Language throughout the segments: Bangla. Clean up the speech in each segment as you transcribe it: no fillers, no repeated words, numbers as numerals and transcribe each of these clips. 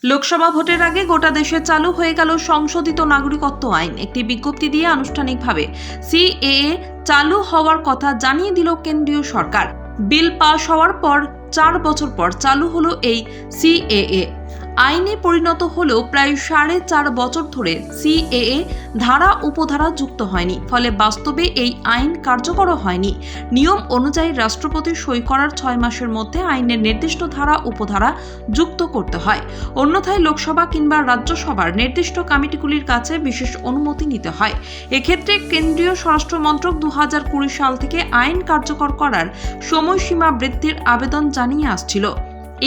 লোকসভা ভোটের আগে গোটা দেশে চালু হয়ে গেল সংশোধিত নাগরিকত্ব আইন। একটি বিজ্ঞপ্তি দিয়ে আনুষ্ঠানিকভাবে সিএএ চালু হওয়ার কথা জানিয়ে দিল কেন্দ্রীয় সরকার। বিল পাস হওয়ার পর 4 বছর পর চালু হলো এই সিএএ। আইনে পরিণত হলেও প্রায় 4.5 বছর ধরে সিএএ ধারা উপধারা যুক্ত হয়নি, ফলে বাস্তবে এই আইন কার্যকর হয়নি। নিয়ম অনুযায়ী রাষ্ট্রপতি সই করার 6 মাসের মধ্যে আইনের নির্দিষ্ট ধারা উপধারা যুক্ত করতে হয়। অন্যথায় লোকসভা কিংবা রাজ্যসভার নির্দিষ্ট কমিটিগুলির কাছে বিশেষ অনুমতি নিতে হয়। এক্ষেত্রে কেন্দ্রীয় স্বরাষ্ট্র মন্ত্রক 2020 সাল থেকে আইন কার্যকর করার সময়সীমা বৃদ্ধির আবেদন জানিয়ে আসছিল।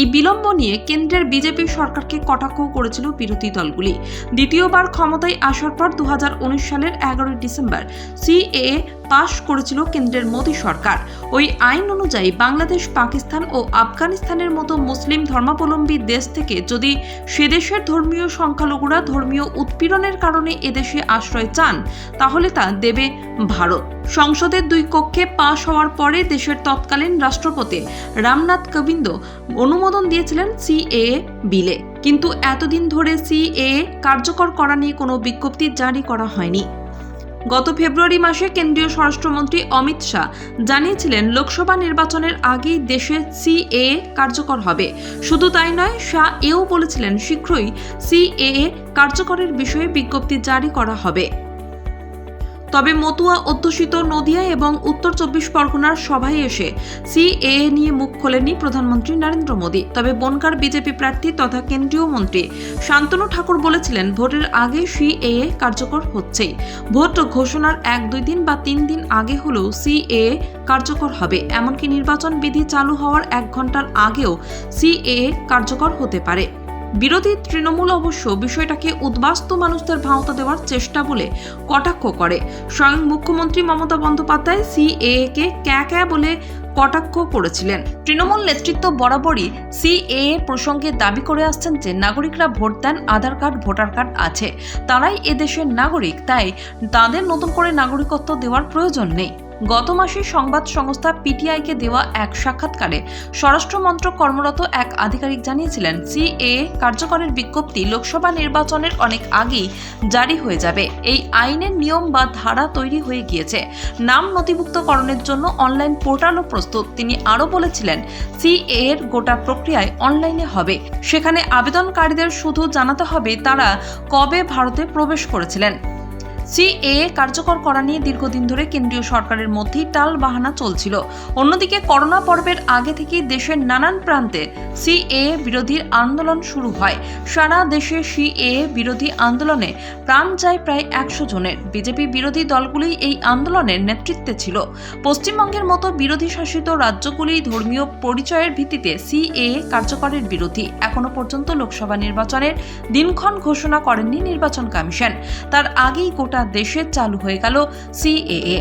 এই বিলম্ব নিয়ে কেন্দ্রের বিজেপি সরকারকে কটাক্ষ করেছিল বিরোধী দলগুলি। দ্বিতীয়বার ক্ষমতায় আসার পর 2019 সালের 11 ডিসেম্বর সিএএ পাশ করেছিল কেন্দ্রের মোদী সরকার। ওই আইন অনুযায়ী বাংলাদেশ, পাকিস্তান ও আফগানিস্তানের মতো মুসলিম ধর্মাবলম্বী দেশ থেকে যদি সেদেশের ধর্মীয় সংখ্যালঘুরা ধর্মীয় উৎপীড়নের কারণে এদেশে আশ্রয় চান, তাহলে তা দেবে ভারত। সংসদের 2 কক্ষে পাশ হওয়ার পরে দেশের তৎকালীন রাষ্ট্রপতি রামনাথ কোবিন্দ অনুমোদন দিয়েছিলেন সিএএ বিলে, কিন্তু এতদিন ধরে সিএএ কার্যকর করা নিয়ে কোনো বিজ্ঞপ্তি জারি করা হয়নি। গত ফেব্রুয়ারি মাসে কেন্দ্রীয় স্বরাষ্ট্রমন্ত্রী অমিত শাহ জানিয়েছিলেন লোকসভা নির্বাচনের আগেই দেশে সিএএ কার্যকর হবে। শুধু তাই নয়, শাহ এও বলেছিলেন শীঘ্রই সিএএ কার্যকরের বিষয়ে বিজ্ঞপ্তি জারি করা হবে। তবে মতুয়া অধ্যুষিত নদিয়া এবং উত্তর 24 পরগনার সভায় এসে সিএএ নিয়ে মুখ খোলেননি প্রধানমন্ত্রী নরেন্দ্র মোদী। তবে বনগাঁর বিজেপি প্রার্থী তথা কেন্দ্রীয় মন্ত্রী শান্তনু ঠাকুর বলেছিলেন ভোটের আগে সিএএ কার্যকর হচ্ছেই। ভোট ঘোষণার 1-2 দিন বা 3 দিন আগে হলেও সিএএ কার্যকর হবে। এমনকি নির্বাচন বিধি চালু হওয়ার 1 ঘন্টার আগেও সিএএ কার্যকর হতে পারে। বিরোধী তৃণমূল অবশ্য বিষয়টাকে উদ্বাস্তু মানুষদের ভাঁওতা দেওয়ার চেষ্টা বলে কটাক্ষ করে। স্বয়ং মুখ্যমন্ত্রী মমতা বন্দ্যোপাধ্যায় সিএএ-কে ক্যা বলে কটাক্ষ করেছিলেন। তৃণমূল নেতৃত্ব বরাবরই সিএএ প্রসঙ্গে দাবি করে আসছেন যে নাগরিকরা ভোট দেন, আধার কার্ড, ভোটার কার্ড আছে, তারাই এদেশের নাগরিক, তাই তাদের নতুন করে নাগরিকত্ব দেওয়ার প্রয়োজন নেই। গত মাসে সংবাদ সংস্থা পিটিআইকে দেওয়া এক সাক্ষাৎকারে স্বরাষ্ট্র মন্ত্রক কর্মরত এক আধিকারিক জানিয়েছিলেন সিএএ কার্যকরের বিজ্ঞপ্তি লোকসভা নির্বাচনের অনেক আগেই জারি হয়ে যাবে। এই আইনের নিয়ম বা ধারা তৈরি হয়ে গিয়েছে। নাম নথিভুক্তকরণের জন্য অনলাইন পোর্টালও প্রস্তুত। তিনি আরও বলেছিলেন সিএএ এর গোটা প্রক্রিয়ায় অনলাইনে হবে। সেখানে আবেদনকারীদের শুধু জানাতে হবে তারা কবে ভারতে প্রবেশ করেছিলেন। সিএএ কার্যকর করা নিয়ে দীর্ঘদিন ধরে কেন্দ্রীয় সরকারের মধ্যেই টাল বাহানা চলছিল। অন্যদিকে করোনা পর্বের আগে থেকেই দেশের নানান প্রান্তে সিএএ বিরোধী আন্দোলন শুরু হয়। সারা দেশে সিএএ বিরোধী আন্দোলনে প্রাণ যায় প্রায় 100 জনের। বিজেপি বিরোধী দলগুলি এই আন্দোলনের নেতৃত্বে ছিল। পশ্চিমবঙ্গের মতো বিরোধী শাসিত রাজ্যগুলি ধর্মীয় পরিচয়ের ভিত্তিতে সিএএ কার্যকরের বিরোধী। এখনো পর্যন্ত লোকসভা নির্বাচনের দিনক্ষণ ঘোষণা করেননি নির্বাচন কমিশন। তার আগেই গোটা দেশে চালু হয়ে গেল সিএএ।